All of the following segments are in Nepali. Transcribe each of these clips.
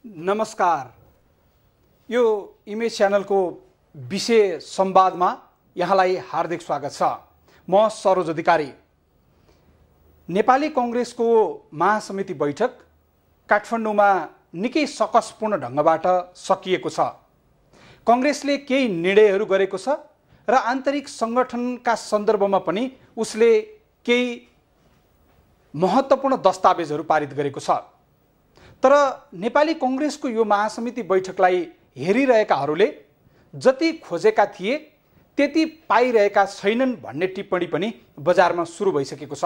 नमस्कार। यो इमेज च्यानलको विषय संवादमा यहाँलाई हार्दिक स्वागत छ। म सरोज अधिकारी। नेपाली कांग्रेसको महासमिति बैठक काठमाडौँमा निकै सकसपूर्ण ढंगबाट सकिएको छ। कांग्रेसले केही निर्णयहरू गरेको छ र आन्तरिक संगठनका सन्दर्भमा पनि उसले केही महत्त्वपूर्ण दस्तावेजहरू पारित गरेको छ। तर नेपाली कांग्रेसको यो महासमिति बैठकलाई हेरिरहेकाहरूले जति खोजेका थिए त्यति पाइरहेका छैनन् भन्ने टिप्पणी पनि बजारमा सुरु भइसकेको छ।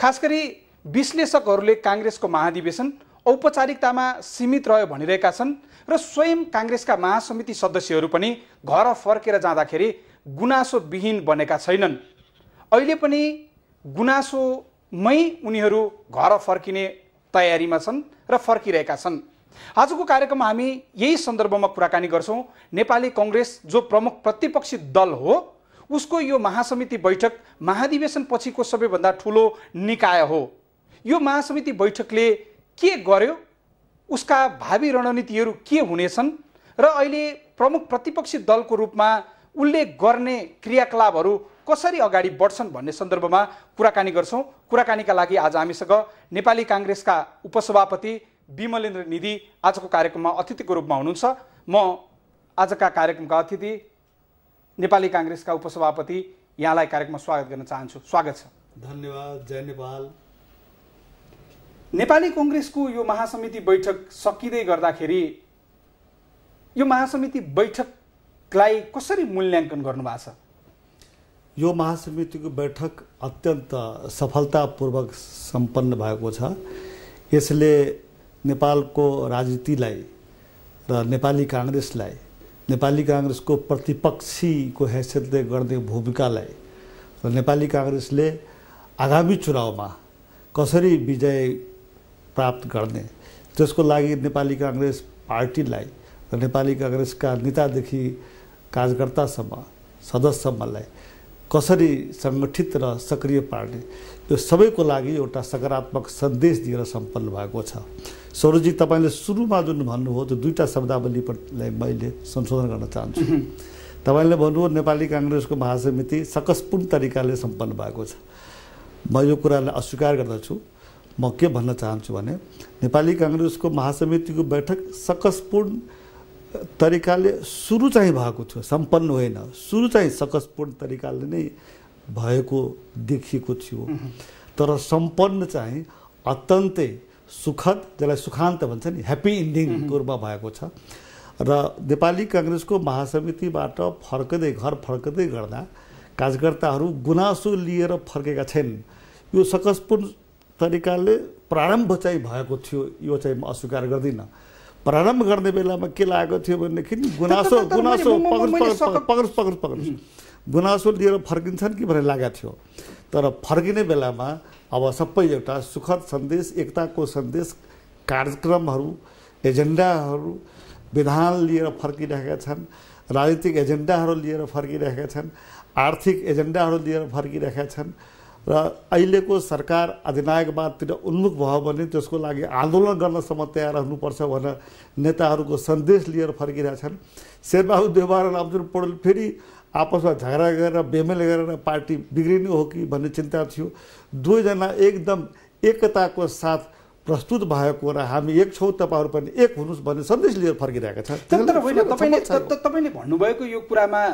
खासगरी विश्लेषकहरूले कांग्रेसको महाधिवेशन औपचारिकतामा सीमित रह्यो भनिरहेका छन् र स्वयं कांग्रेसका महासमिति सदस्यहरू पनि घर फर्केर जाँदाखेरि गुनासो विहीन बनेका छैनन्। अहिले पनि गुनासोमै उनीहरू घर फर्किने तयारीमा छन् र फर्किरहेका छन्। आजको कार्यक्रममा हामी यही सन्दर्भमा कुराकानी गर्छौं। नेपाली कांग्रेस जो प्रमुख प्रतिपक्षी दल हो उसको यो महासमिति बैठक महाधिवेशन पछिको सबैभन्दा ठूलो निकाय हो। यो महासमिति बैठकले के गर्यो, उसका भावी रणनीतिहरू के हुनेछन् र अहिले प्रमुख प्रतिपक्षी दलको रूपमा उल्ले गर्ने क्रियाकलापहरू कसरी अगाडि बढ्छन् भन्ने सन्दर्भमा कुराकानी गर्छौं। कुराकानीका लागि आज हामीसँग नेपाली कांग्रेसका उपसभापति विमलेन्द्र निधि आजको कार्यक्रममा अतिथिको रूपमा हुनुहुन्छ। म आजका कार्यक्रमका अतिथि नेपाली कांग्रेसका उपसभापति यहाँलाई कार्यक्रममा स्वागत गर्न चाहन्छु। स्वागत छ। धन्यवाद। जय नेपाल। नेपाली कांग्रेसको यो महासमिति बैठक सकिँदै गर्दाखेरि यो महासमिति बैठकलाई कसरी मूल्याङ्कन गर्नुभएको छ? यो महासमितिको बैठक अत्यन्त सफलतापूर्वक सम्पन्न भएको छ। यसले नेपालको राजनीतिलाई र नेपाली कांग्रेसको प्रतिपक्षीको हैसियतले गर्ने भूमिकालाई र नेपाली कांग्रेसले आगामी चुनावमा कसरी विजय प्राप्त गर्ने त्यसको लागि नेपाली कांग्रेस पार्टीलाई र नेपाली कांग्रेसका नेतादेखि कार्यकर्तासम्म सदस्यसम्मलाई कसरी संगठित र सक्रिय पार्ने यो सबैको लागि एउटा सकारात्मक सन्देश दिएर सम्पन्न भएको छ। सौरजी, तपाईले सुरुमा जुन भन्नुभयो त्यो दुईटा शब्दावलीलाई मैले संशोधन गर्न चाहन्छु। तपाईले भन्नुभयो नेपाली कांग्रेसको महासमिति सकसपूर्ण तरिकाले सम्पन्न भएको छ। म यो कुरालाई अस्वीकार गर्दछु। म के भन्न चाहन्छु भने नेपाली कांग्रेसको महासमितिको बैठक सकसपूर्ण तरिकाले सुरु चाहिँ भएको थियो, सम्पन्न होइन। सुरु चाहिँ सकसपूर्ण तरिकाले नै भएको देखिएको थियो, तर सम्पन्न चाहिँ अत्यन्तै सुखद, जसलाई सुखान्त भन्छ नि, ह्याप्पी इन्डिङको रूपमा भएको छ। र नेपाली कांग्रेसको महासमितिबाट घर फर्कदै गर्दा कार्यकर्ताहरू गुनासो लिएर फर्केका छैनन्। यो सकसपूर्ण तरिकाले प्रारम्भ चाहिँ भएको थियो, यो चाहिँ म अस्वीकार गर्दिनँ। प्रारम्भ गर्ने बेलामा के लागेको थियो भनेदेखि गुनासो गुनासो लिएर फर्किन्छन् कि भनेर लागेको थियो। तर फर्किने बेलामा अब सबै एउटा सुखद सन्देश, एकताको सन्देश, कार्यक्रमहरू, एजेन्डाहरू, विधान लिएर फर्किरहेका छन्, राजनीतिक एजेन्डाहरू लिएर फर्किरहेका छन्, आर्थिक एजेन्डाहरू लिएर फर्किरहेका छन् र अहिलेको सरकार अधिनायकवादतिर उन्मुख भयो भने त्यसको लागि आन्दोलन गर्नसम्म तयार हुनुपर्छ भनेर नेताहरूको सन्देश लिएर फर्किरहेछन्। शेरबहादुर देउवा र रामचन्द्र पौडेल फेरि आपसमा झगडा गरेर बेमेल गरेर पार्टी बिग्रिने हो कि भन्ने चिन्ता थियो। दुवैजना एकदम एकताको साथ प्रस्तुत भएको र हामी एक छौँ, तपाईँहरू पनि एक हुनुहोस् भन्ने सन्देश लिएर फर्किरहेका छन्। तर होइन, तपाईँले भन्नुभएको यो कुरामा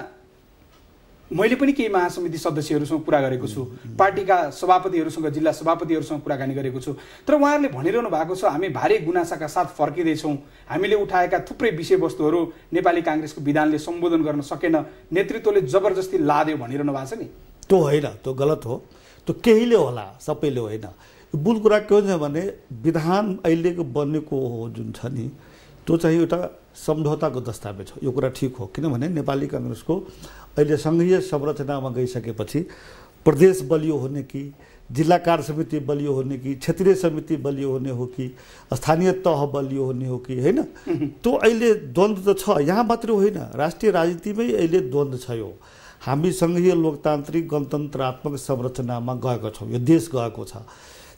मैले पनि केही महासमिति सदस्यहरूसँग कुरा गरेको छु, पार्टीका सभापतिहरूसँग, जिल्ला सभापतिहरूसँग कुराकानी गरेको छु। तर उहाँहरूले भनिरहनु भएको छ हामी भारी गुनासाका साथ फर्किँदैछौँ, हामीले उठाएका थुप्रै विषयवस्तुहरू नेपाली कांग्रेसको विधानले सम्बोधन गर्न सकेन, नेतृत्वले जबरजस्ती लाद्यो भनिरहनु भएको छ नि। त्यो होइन, त्यो गलत हो। त्यो केहीले होला, सबैले होइन। मूल कुरा के हुन्छ भने विधान अहिलेको बनेको हो जुन छ नि, त्यो चाहिँ एउटा सम्झौताको दस्तावेज हो। यो कुरा ठिक हो, किनभने नेपाली कांग्रेसको अहिले संघीय संरचनामा गइसकेपछि प्रदेश बलियो होने कि, जिल्ला कार्य समिति बलियो होने कि, क्षेत्रीय समिति बलियो होने हो कि, स्थानीय तह बलियो होने हो कि, होइन? त्यो अहिले द्वन्द्व त छ। यहाँ मात्रै होइन, राष्ट्रिय राजनीतिमै अहिले द्वन्द्व छ। यो हामी संघीय लोकतान्त्रिक गणतन्त्रात्मक संरचनामा गएको छौँ, यो देश गएको छ।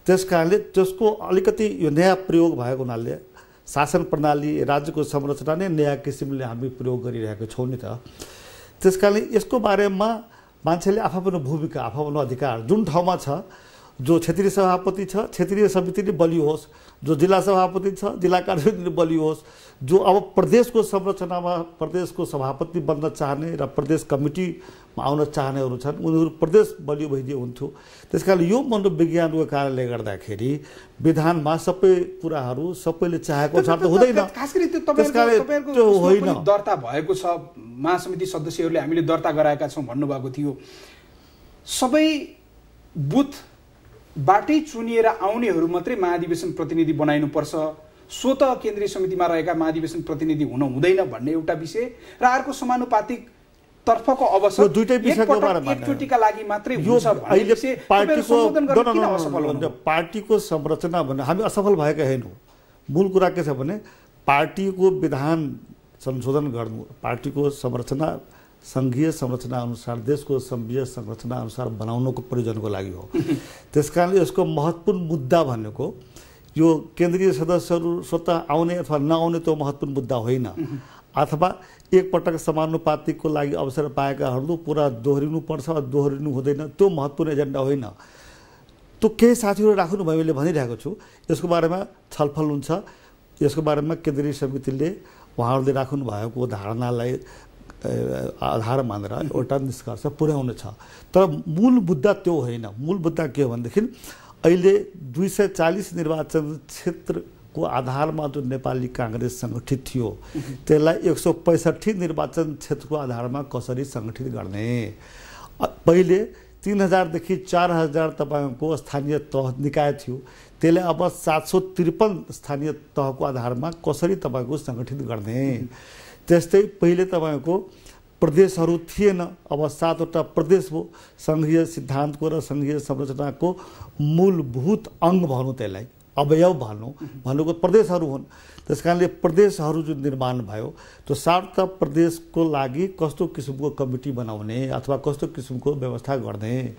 त्यसकारणले त्यसको अलिकति यो नयाँ प्रयोग भएको हुनाले शासन प्रणाली राज्यको संरचना नै नयाँ किसिमले हामी प्रयोग गरिरहेको छौँ नि त। त्यसकारणले यसको बारेमा मान्छेले आफ्नो भूमिका आफ्नो अधिकार जुन ठाउँमा छ, जो क्षेत्रीय सभापति छ क्षेत्रीय समितिले बलियो होस्, जो जिल्ला सभापति छ जिल्ला कार्यसमितिले बलियो होस्, जो अब प्रदेशको संरचनामा प्रदेशको सभापति बन्न चाहने र प्रदेश कमिटीमा आउन चाहनेहरू छन्, उनीहरू प्रदेश बलियो भइदिए हुन्थ्यो। त्यसकारण यो मनोविज्ञानको कारणले गर्दाखेरि विधानमा सबै कुराहरू सबैले चाहेको अनुसार त हुँदैन। त्यसकारण त्यो होइन, दर्ता भएको छ, महासमिति सदस्यहरूले हामीले दर्ता गराएका छौँ भन्नुभएको थियो। सबै बुथबाटै चुनिएर आउनेहरू मात्रै महाधिवेशन प्रतिनिधि बनाइनुपर्छ, स्वतः केन्द्रीय समितिमा रहेका महाधिवेशन प्रतिनिधि हुन हुँदैन भन्ने एउटा विषय र अर्को समानुपातिक तर्फको अवसर दुईटै विषयको बारेमा एकचोटिका लागि मात्रै हुन्छ अहिले पार्टीको संरचना भन्ने हामी असफल भएका होइनौँ। मूल कुरा के छ भने पार्टीको विधान संशोधन गर्नु, पार्टीको संरचना सङ्घीय संरचना अनुसार देशको संघीय संरचना अनुसार बनाउनको प्रयोजनको लागि हो। त्यसकारणले यसको महत्त्वपूर्ण मुद्दा भनेको यो केन्द्रीय सदस्यहरू स्वतः आउने अथवा नआउने त्यो महत्त्वपूर्ण मुद्दा होइन, अथवा एकपटक समानुपातिकको लागि अवसर पाएकाहरू पुरा दोहोरिनुपर्छ वा दोहोरिनु हुँदैन त्यो महत्त्वपूर्ण एजेन्डा होइन। त्यो केही साथीहरू राख्नुभयो मैले भनिरहेको छु, यसको बारेमा छलफल हुन्छ। यसको बारेमा केन्द्रीय समितिले उहाँहरूले राख्नु भएको धारणालाई आधार मानेर एउटा निष्कर्ष पुर्याउने छ। तर मूल मुद्दा त्यो होइन। मूल मुद्दा के हो भनेदेखि अहिले 240 निर्वाचन क्षेत्रको आधारमा जो नेपाली काङ्ग्रेस सङ्गठित थियो त्यसलाई 165 निर्वाचन क्षेत्रको आधारमा कसरी सङ्गठित गर्ने। पहिले 3000 देखि 4000 तपाईँको स्थानीय तह निकाय थियो, त्यसले अब 753 स्थानीय तहको आधारमा कसरी तपाईँको सङ्गठित गर्ने। त्यस्तै पहिले तपाईँको प्रदेशहरू थिएन, अब 7वटा प्रदेश हो। सङ्घीय सिद्धान्तको र सङ्घीय संरचनाको मूलभूत अङ्ग भनौँ, त्यसलाई अवयव भनौँ, भनेको प्रदेशहरू हुन्। त्यसकारणले प्रदेशहरू जुन निर्माण भयो त्यो 7वटा प्रदेशको लागि कस्तो किसिमको कमिटी बनाउने अथवा कस्तो किसिमको व्यवस्था गर्ने।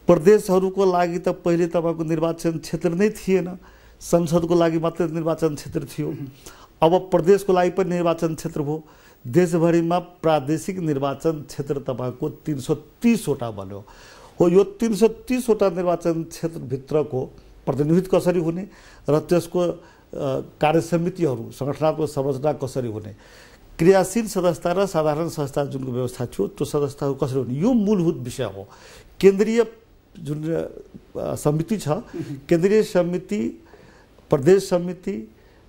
प्रदेशहरूको लागि त पहिले तपाईँको निर्वाचन क्षेत्र नै थिएन, संसदको लागि मात्रै निर्वाचन क्षेत्र थियो। अब प्रदेशको लागि पनि निर्वाचन क्षेत्र हो। देशभरिमा प्रादेशिक निर्वाचन क्षेत्र तपाईँको 330वटा बन्यो हो। यो 330वटा निर्वाचन क्षेत्रभित्रको प्रतिनिधित्व कसरी हुने र त्यसको कार्यसमितिहरू सङ्गठनात्मक संरचना कसरी हुने, क्रियाशील सदस्यता र साधारण संस्था जुनको व्यवस्था थियो त्यो सदस्यताहरू कसरी हुने, यो मूलभूत विषय हो। केन्द्रीय जुन समिति छ, केन्द्रीय समिति, प्रदेश समिति,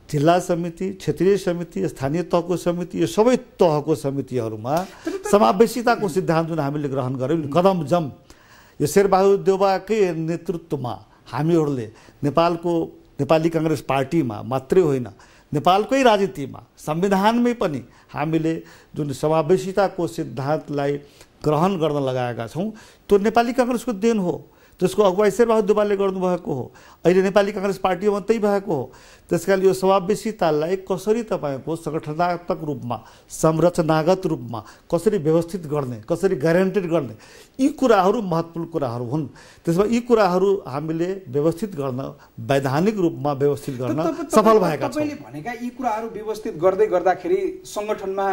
जिल्ला समिति, क्षेत्रीय समिति, स्थानीय तहको समिति, यो सबै तहको समितिहरूमा समावेशिताको सिद्धान्त जुन हामीले ग्रहण गऱ्यौँ कदम जम, यो शेरबहादुर देउवाकै नेतृत्वमा हामीहरूले नेपाली काङ्ग्रेस पार्टीमा मात्रै होइन नेपालकै राजनीतिमा संविधानमै पनि हामीले जुन समावेशिताको सिद्धान्तलाई ग्रहण गर्न लगाएका छौँ त्यो नेपाली काङ्ग्रेसको देन हो। त्यसको अगुवाई शेरबहादुर देउवाले गर्नुभएको हो। अहिले नेपाली काङ्ग्रेस पार्टीमा त्यही भएको हो। त्यसकारण यो समावेशितालाई कसरी तपाईँको सङ्गठनात्मक रूपमा संरचनागत रूपमा कसरी व्यवस्थित गर्ने, कसरी ग्यारेन्टेड गर्ने, यी कुराहरू महत्त्वपूर्ण कुराहरू हुन्। त्यसमा यी कुराहरू हामीले व्यवस्थित गर्न, वैधानिक रूपमा व्यवस्थित गर्न सफल भएका छौँ। तपाईँले भनेका यी कुराहरू व्यवस्थित गर्दै गर्दाखेरि सङ्गठनमा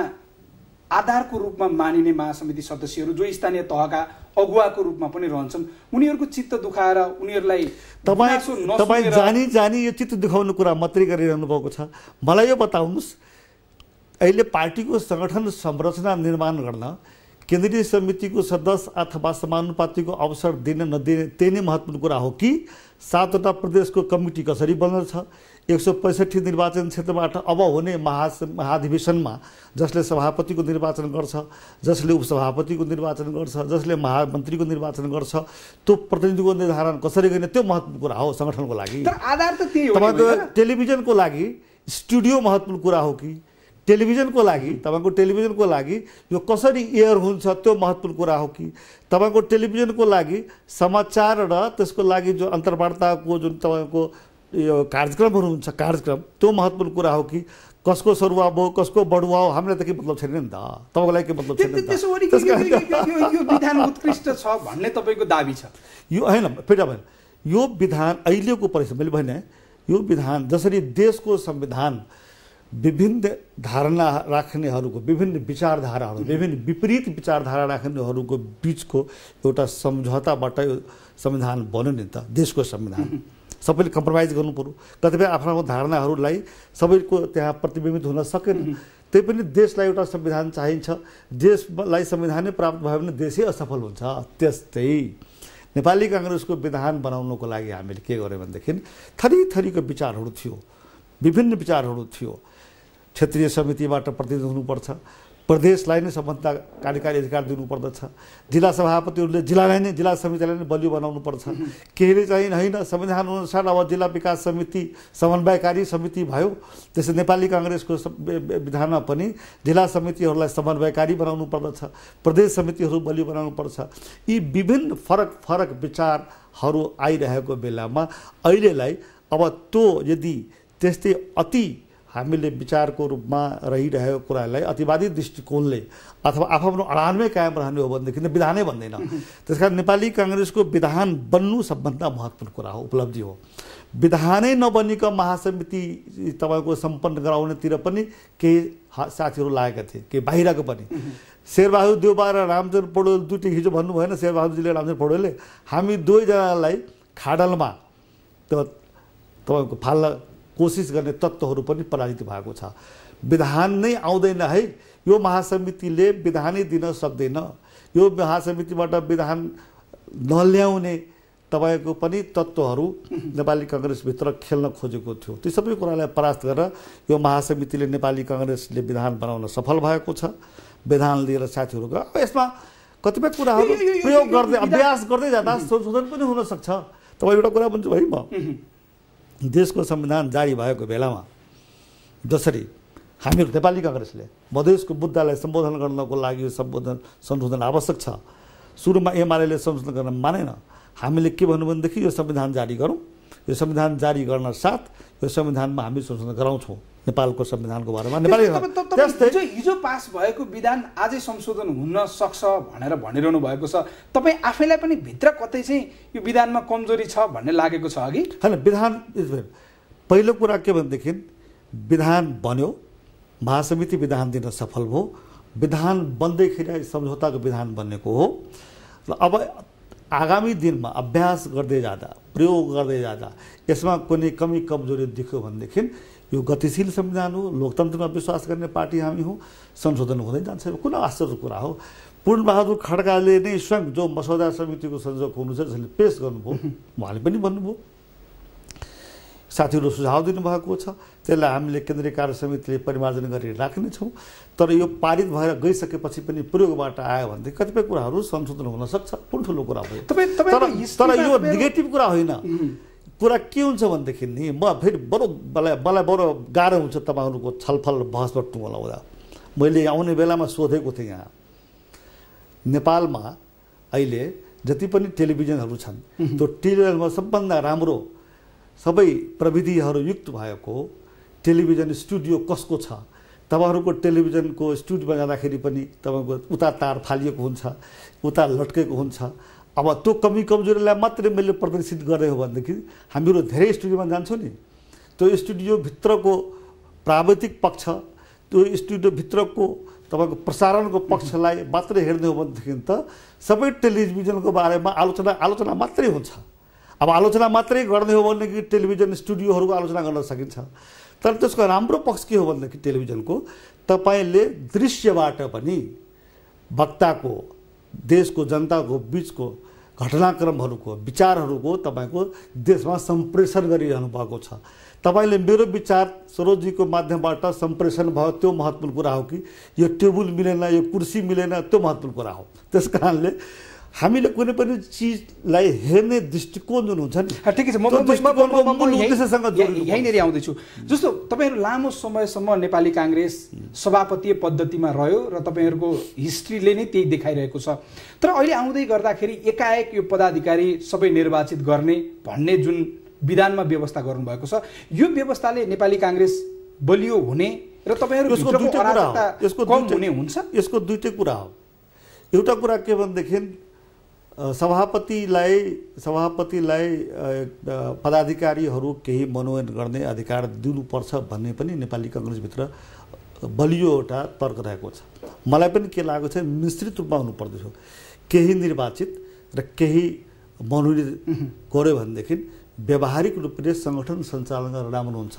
आधारको रूपमा मानिने महासमिति सदस्यहरू जो स्थानीय तहका अगुवाको रूपमा पनि रहन्छन्, उनीहरूको चित्त दुखाएर उनीहरूलाई तपाईँ जानी यो चित्त दुखाउने कुरा मात्रै गरिरहनु भएको छ। मलाई यो बताउनुहोस्, अहिले पार्टीको सङ्गठन संरचना निर्माण गर्न केन्द्रीय समितिको सदस्य अथवा समानुपातिको अवसर दिन नदिने त्यही नै महत्त्वपूर्ण कुरा हो कि 7वटा प्रदेशको कमिटी कसरी बन्दछ, 165 निर्वाचन क्षेत्रबाट अब हुने महाधिवेशनमा जसले सभापतिको निर्वाचन गर्छ, जसले उपसभापतिको निर्वाचन गर्छ, जसले महामन्त्रीको निर्वाचन गर्छ, त्यो प्रतिनिधिको निर्धारण कसरी गर्ने त्यो महत्त्वपूर्ण कुरा हो सङ्गठनको लागि। तर आधार त त्यही हो। तपाईँको टेलिभिजनको लागि स्टुडियो महत्त्वपूर्ण कुरा हो कि टेलिभिजनको लागि, तपाईँको टेलिभिजनको लागि यो कसरी एयर हुन्छ त्यो महत्त्वपूर्ण कुरा हो कि तपाईँको टेलिभिजनको लागि समाचार र त्यसको लागि जो अन्तर्वार्ताको जुन तपाईँको यो कार्यक्रमहरू हुन्छ कार्यक्रम त्यो महत्त्वपूर्ण कुरा हो कि कसको सरुवा भयो कसको बढुवा हो, हामीलाई त के मतलब छैन नि त, तपाईँको लागि के मतलब छैन नि त। यो विधान उत्कृष्ट छ भन्ने तपाईँको दाबी छ? यो होइन, फेरि अब यो विधान अहिलेको परिस्थिति मैले भने यो विधान जसरी देशको संविधान विभिन्न धारणा राख्नेहरूको विभिन्न विचारधाराहरू विभिन्न विपरीत विचारधारा राख्नेहरूको बीचको एउटा सम्झौताबाट यो संविधान बन्यो नि त देशको संविधान सबैले कम्प्रोमाइज गर्नु पर्यो कतिपय आफ्नो धारणाहरूलाई सबैको त्यहाँ प्रतिबिम्बित हुन सकेन त्यही पनि देशलाई एउटा संविधान चाहिन्छ देशलाई संविधानै प्राप्त भयो भने देशै असफल हुन्छ त्यस्तै नेपाली कांग्रेसको विधान बनाउनको लागि हामीले के गर्यौं भनेदेखि थरीको विचारहरू थियो विभिन्न विचारहरू थियो क्षेत्रीय समितिबाट प्रतिनिधित्व हुनुपर्छ प्रदेशलाई नै सबभन्दा कार्यकारी अधिकार दिनुपर्दछ जिल्ला सभापतिहरूले जिल्लालाई नै जिल्ला समितिलाई नै बलियो बनाउनु पर्छ केहीले चाहिँ हैन संविधान अनुसार अब जिल्ला विकास समिति समन्वयकारी समिति भयो त्यसै नेपाली कांग्रेसको विधानमा पनि जिल्ला समितिहरूलाई समन्वयकारी बनाउनु पर्दछ प्रदेश समितिहरू बलियो बनाउनु पर्छ यी विभिन्न फरक विचारहरू आइरहेको बेलामा अहिलेलाई अब त्यो यदि त्यस्तै अति हामीले विचारको रूपमा रहिरहेको कुरालाई अतिवादी दृष्टिकोणले अथवा आफ्नो अडानमै कायम रहने हो भनेदेखि विधानै बन्दैन त्यसकारण नेपाली कांग्रेसको विधान बन्नु सबभन्दा महत्त्वपूर्ण कुरा हो उपलब्धि हो विधानै नबनिएको महासमिति तपाईको सम्पन्न गराउनेतिर पनि केही साथीहरू लागेका थिए केही बाहिरको पनि शेरबहादुर देउबा र रामचन्द्र पौडेल दुईटै हिजो भन्नु भएन शेरबहादुरजीले रामचन्द्र पौडेलले हामी दुवैजनालाई खाडलमा तपाईको फाल्न कोशिश गर्ने तत्त्वहरू पनि पराजित भएको छ विधान नै आउँदैन है यो महासमितिले विधानै दिन सक्दैन यो महासमितिबाट विधान नल्याउने तपाईको पनि तत्त्वहरू नेपाली कांग्रेसभित्र खेल्न खोजेको थियो ती सबै कुरालाई परास्त गरेर यो महासमितिले नेपाली कांग्रेसले विधान बनाउन सफल भएको छ विधान लिएर साथीहरूको अब यसमा कतिपय कुराहरू प्रयोग गर्दै अभ्यास गर्दै जाँदा संशोधन पनि हुन सक्छ तपाईँ एउटा कुरा भन्छु है म देशको संविधान जारी भएको बेलामा जसरी हामीहरू नेपाली कांग्रेसले मधेसको मुद्दालाई सम्बोधन गर्नको लागि यो संशोधन आवश्यक छ सुरुमा एमाले संशोधन गर्न मानेन हामीले के भन्नु भनेदेखि यो संविधान जारी गरौँ यो संविधान जारी गर्न साथ यो संविधानमा हामी संशोधन गराउँछौँ नेपालको संविधानको बारेमा नेपाली हिजो पास भएको विधान आजै संशोधन हुन सक्छ भनेर भनिरहनु भएको छ तपाई आफैलाई पनि भित्र कतै चाहिँ यो विधानमा कमजोरी छ भन्ने लागेको छ अघि हैन विधान पहिलो कुरा के भनेदेखि विधान बन्यो महासमिति विधान दिन सफल भयो विधान बन्दैखेरि सम्झौताको विधान बनेको हो र अब आगामी दिनमा अभ्यास गर्दै जाँदा प्रयोग गर्दै जाँदा यसमा कुनै कमी कमजोरी देख्यो भनेदेखि यो गतिशील संविधान हो लोकतन्त्रमा विश्वास गर्ने पार्टी हामी हौं संशोधन हुँदै जान्छ कुन आश्चर्यको कुरा हो पूर्णबहादुर खड्काले नै स्वयं जो मसौदा समितिको संयोजक हुनुहुन्छ त्यसले पेश गर्नुभयो उहाँले पनि भन्नुभयो साथीहरू सुझाव दिनुभएको छ त्यसलाई हामीले केन्द्रीय कार्य समितिले परिमार्जन गरी राख्नेछौँ तर यो पारित भएर गइसकेपछि पनि प्रयोगबाट आयो भने कतिपय कुराहरू संशोधन हुन सक्छ ठुलो कुरा हो तर यो नेगेटिभ कुरा होइन कुरा के हुन्छ भनेदेखि नि म फेरि मलाई बडो गाह्रो हुन्छ तपाईहरुको छलफल बहसमा टुङ्गाउँदा मैले आउने बेलामा सोधेको थिएँ यहाँ नेपालमा अहिले जति पनि टेलिभिजनहरू छन् त्यो टेलिभिजनमा सबभन्दा राम्रो सबै प्रविधिहरू युक्त भएको टेलिभिजन स्टुडियो कसको छ तपाईहरुको टेलिभिजनको स्टुडियोमा जाँदाखेरि पनि तपाईको उता तार फालिएको हुन्छ उता लट्केको हुन्छ अब त्यो कमी कमजोरीलाई मात्रै मैले प्रदर्शित गरे हो भनेदेखि हामीहरू धेरै स्टुडियोमा जान्छौँ नि त्यो स्टुडियो भित्रको प्राविधिक पक्ष त्यो स्टुडियो भित्रको तपाईको प्रसारणको पक्षलाई मात्रै हेर्ने हो भनेदेखि त सबै टेलिभिजनको बारेमा आलोचना मात्रै हुन्छ अब आलोचना मात्रै गर्ने हो भनेदेखि टेलिभिजन स्टुडियोहरूको आलोचना गर्न सकिन्छ तर त्यसको राम्रो पक्ष के हो भनेदेखि टेलिभिजनको तपाईले दृश्यबाट पनि वक्ताको देशको जनताको बीचको घटनाक्रमहरूको विचारहरूको तपाईको देशमा सम्प्रेषण गरिरहनु भएको छ तपाईले मेरो विचार सरोजीको माध्यमबाट सम्प्रेषण भयो त्यो महत्त्वपूर्ण कुरा हो कि यो टेबल मिलेन यो कुर्सी मिलेन त्यो महत्त्वपूर्ण कुरा हो त्यसकारणले हामीले कुनै पनि चीजलाई हेर्ने दृष्टिकोण जुन हुन्छ नि ठिकै छ म यहीँनेरि आउँदैछु जस्तो तपाईहरु लामो समयसम्म नेपाली कांग्रेस सभापतीय पद्धतिमा रह्यो र तपाईहरुको हिस्ट्रीले नै त्यही देखाइरहेको छ तर अहिले आउँदै गर्दाखेरि एकाएक यो पदाधिकारी सबै निर्वाचित गर्ने भन्ने जुन विधानमा व्यवस्था गर्नुभएको छ यो व्यवस्थाले नेपाली कांग्रेस बलियो हुने र तपाईहरु भित्रको अराजकता कम हुने हुन्छ यसको दुईटै कुरा हो एउटा कुरा के भनेदेखि सभापतिलाई पदाधिकारीहरू केही मनोनयन गर्ने अधिकार दिनुपर्छ भन्ने पनि नेपाली कांग्रेसभित्र बलियो एउटा तर्क रहेको छ। मलाई पनि के लागेको छ, मिश्रित रूपमा हुनुपर्दछ। केही निर्वाचित र केही मनोनित गर्यो भनेदेखि व्यावहारिक रूपले सङ्गठन सञ्चालन गर्न राम्रो हुन्छ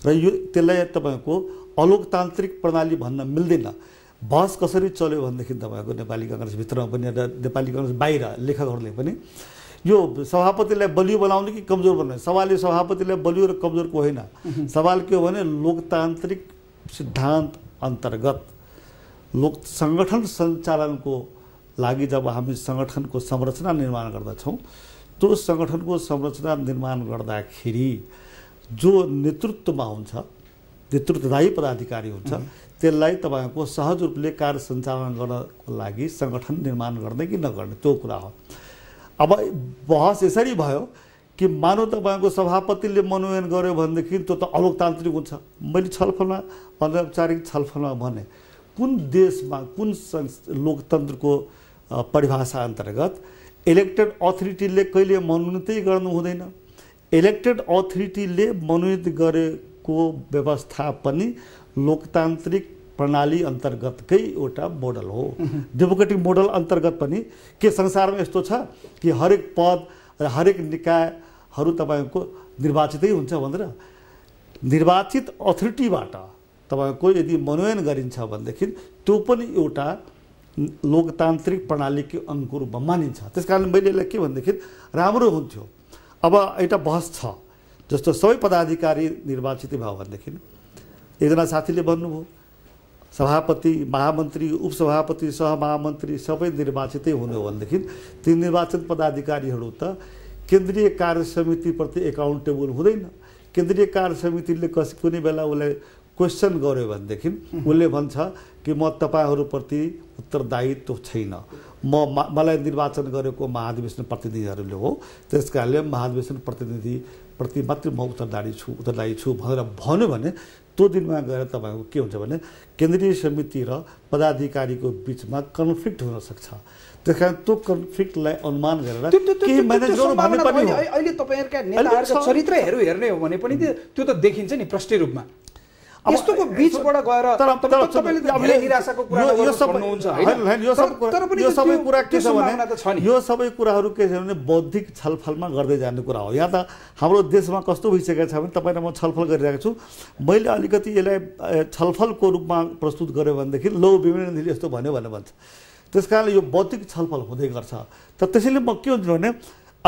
र यो त्यसलाई तपाईँको अलोकतान्त्रिक प्रणाली भन्न मिल्दैन। बहस कसरी चल्यो भनेदेखि तपाईँको नेपाली कांग्रेसभित्रमा पनि र नेपाली कांग्रेस बाहिर लेखकहरूले पनि यो सभापतिलाई बलियो बनाउने कि कमजोर बनाउने, सवाल यो सभापतिलाई बलियो र कमजोरको होइन। सवाल के हो भने लोकतान्त्रिक सिद्धान्त अन्तर्गत सङ्गठन सञ्चालनको लागि जब हामी सङ्गठनको संरचना निर्माण गर्दछौँ, त्यो सङ्गठनको संरचना निर्माण गर्दाखेरि जो नेतृत्वमा हुन्छ, नेतृत्वदायी पदाधिकारी हुन्छ, त्यसलाई तपाईँको सहज रूपले कार्य सञ्चालन गर्नको लागि सङ्गठन निर्माण गर्ने कि नगर्ने त्यो कुरा हो। अब बहस यसरी भयो कि मानव तपाईँको सभापतिले मनोनयन गर्यो भनेदेखि त्यो त अलोकतान्त्रिक हुन्छ। मैले छलफलमा अनौपचारिक छलफलमा भने कुन देशमा कुन लोकतन्त्रको परिभाषा अन्तर्गत इलेक्टेड अथोरिटीले कहिले मनोनितै गर्नु हुँदैन। इलेक्टेड अथोरिटीले मनोनित गरेको व्यवस्था पनि लोकतान्त्रिक प्रणाली अन्तर्गतकै एउटा मोडल हो। डेमोक्रेटिक मोडल अन्तर्गत पनि के संसारमा यस्तो छ कि हरेक पद र हरेक निकायहरू तपाईँको निर्वाचितै हुन्छ भनेर? निर्वाचित अथोरिटीबाट तपाईँको यदि मनोनयन गरिन्छ भनेदेखि त्यो पनि एउटा लोकतान्त्रिक प्रणालीको अङ्गको रूपमा मानिन्छ। त्यस कारण मैले यसलाई के भनेदेखि राम्रो हुन्थ्यो। अब एउटा बहस छ, जस्तो सबै पदाधिकारी निर्वाचित भयो भनेदेखि एकजना साथीले भन्नुभयो सभापति, महामन्त्री, उपसभापति, सहमहामन्त्री सबै निर्वाचितै हुने हो भनेदेखि ती निर्वाचित पदाधिकारीहरू त केन्द्रीय कार्य समितिप्रति एकाउन्टेबल हुँदैन। केन्द्रीय कार्य समितिले कुनै बेला उसलाई क्वेसन गर्यो भनेदेखि उसले भन्छ कि म तपाईँहरूप्रति उत्तरदायित्व छैन, मलाई निर्वाचन गरेको महाधिवेशन प्रतिनिधिहरूले हो, त्यस कारणले महाधिवेशन प्रतिनिधिप्रति मात्रै म उत्तरदायी छु भनेर भन्यो भने त्यो दिनमा गएर तपाईँको के हुन्छ भने केन्द्रीय समिति र पदाधिकारीको बिचमा कन्फ्लिक्ट हुन सक्छ। त्यस कारण त्यो कन्फ्लिक्टलाई अनुमान गरेर केही म्यानेज गर्नु भन्ने पनि हो। अहिले तपाईँहरूका नेताहरूका चरित्रहरू हेर्ने हो भने पनि त्यो त देखिन्छ नि प्रष्ट रूपमा। यस्तोको बीचबाट गएर यो सबै कुराहरू के छ भने बौद्धिक छलफलमा गर्दै जाने कुरा हो। यहाँ त हाम्रो देशमा कस्तो भइसकेको छ भने तपाईँलाई म छलफल गरिरहेको छु, मैले अलिकति यसलाई छलफलको रूपमा प्रस्तुत गरेँ भनेदेखि लो विवेकले यस्तो भन्यो भनेर भन्छ। त्यस कारणले यो बौद्धिक छलफल हुँदै गर्छ। त त्यसैले म के हुन्छ भने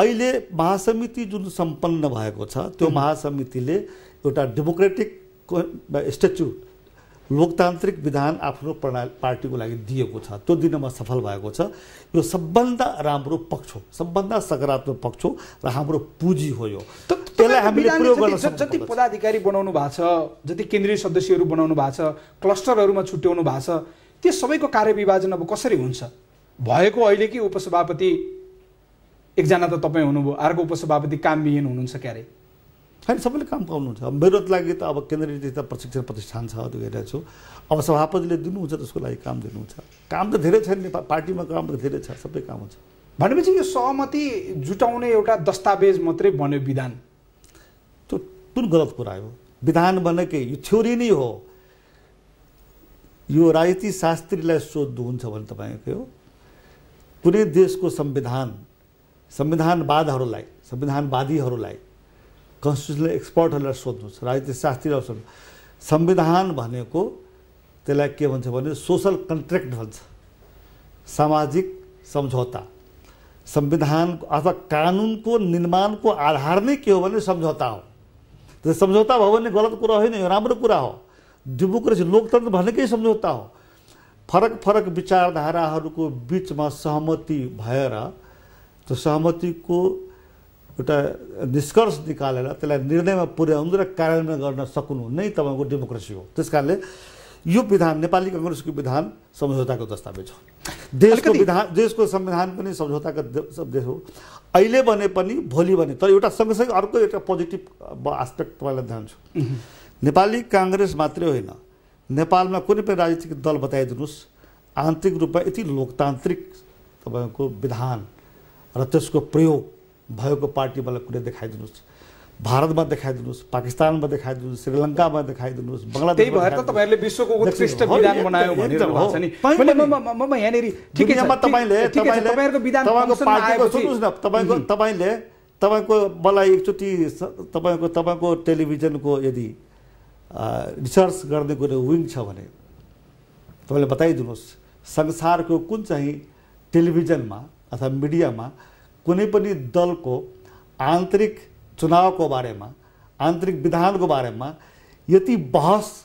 अहिले महासमिति जुन सम्पन्न भएको छ त्यो महासमितिले एउटा डेमोक्रेटिक स्ट्याच्युट लोकतान्त्रिक विधान आफ्नो पार्टीको लागि दिएको छ, त्यो दिनमा सफल भएको छ। यो सबभन्दा राम्रो पक्ष हो, सबभन्दा सकारात्मक पक्ष हो र हाम्रो पुँजी हो। यो त्यसलाई हामीले प्रयोग गर्न सक्छौँ। जति पदाधिकारी बनाउनु भएको छ, जति केन्द्रीय सदस्यहरू बनाउनु भएको छ, क्लस्टरहरूमा छुट्याउनु भएको छ, त्यो सबैको कार्यविभाजन अब कसरी हुन्छ? भएको अहिले कि उपसभापति एकजना त तपाईँ हुनुभयो, अर्को उपसभापति कामविहीन हुनुहुन्छ क्यारे? होइन, सबैले काम पाउनुहुन्छ। मेरो लागि त अब केन्द्रीय प्रशिक्षण प्रतिष्ठान छ, त्यो हेरेको छु। अब सभापतिले दिनुहुन्छ त्यसको लागि काम दिनुहुन्छ। काम त धेरै छ नि, पार्टीमा काम त धेरै छ, सबै काम हुन्छ। भनेपछि यो सहमति जुटाउने एउटा दस्तावेज मात्रै बन्यो विधान? त्यो कुन गलत कुरा हो? विधान बनेकै यो थ्योरी नै हो। यो राजनीति शास्त्रीलाई सोध्नुहुन्छ भने तपाईँको हो कुनै देशको संविधानवादीहरूलाई कन्स्टिट्युसनल एक्सपर्टहरूलाई सोध्नुहोस्, राजनीतिक शास्त्रीलाई सोध्नु। संविधान भनेको त्यसलाई के भन्छ भने सोसल कन्ट्र्याक्ट भन्छ, सामाजिक सम्झौता। संविधान अथवा कानुनको निर्माणको आधार नै के हो भने सम्झौता हो। त्यो सम्झौता भयो भने गलत कुरा होइन, यो राम्रो कुरा हो। डेमोक्रेसी लोकतन्त्र भनेकै सम्झौता हो। फरक फरक विचारधाराहरूको बिचमा सहमति भएर त्यो सहमतिको एउटा निष्कर्ष निकालेर त्यसलाई निर्णयमा पुर्याउनु र कार्यान्वयन गर्न सक्नु नै तपाईँको डेमोक्रेसी हो। त्यस कारणले यो विधान, नेपाली काङ्ग्रेसको विधान सम्झौताको दस्तावेज हो। देशको संविधान पनि सम्झौताको देश हो। अहिले भने पनि भोलि भने, तर एउटा सँगसँगै अर्को एउटा पोजिटिभ एस्पेक्ट तपाईँलाई ध्यान्छु। नेपाली काङ्ग्रेस मात्रै होइन, नेपालमा कुनै पनि राजनीतिक दल बताइदिनुहोस् आन्तरिक रूपमा यति लोकतान्त्रिक तपाईँको विधान र त्यसको प्रयोग भएको पार्टी मलाई कुनै देखाइदिनुहोस्। भारतमा देखाइदिनुहोस्, पाकिस्तानमा देखाइदिनुहोस्, श्रीलङ्कामा देखाइदिनुहोस्, बङ्गलादेश। त्यही भएर त तपाईँहरूले विश्वको उत्कृष्ट विधान बनायो भनेर भएको छ नि। म यहाँनिर ठिकै छ, तपाईँहरूको विधान सुन्नुहोस् न, तपाईँको मलाई एकचोटि तपाईँको टेलिभिजनको यदि रिसर्च गर्ने कुनै विङ छ भने तपाईँले बताइदिनुहोस्, संसारको कुन चाहिँ टेलिभिजनमा अथवा मिडियामा कुनै पनि दलको आन्तरिक चुनावको बारेमा, आन्तरिक विधानको बारेमा यति बहस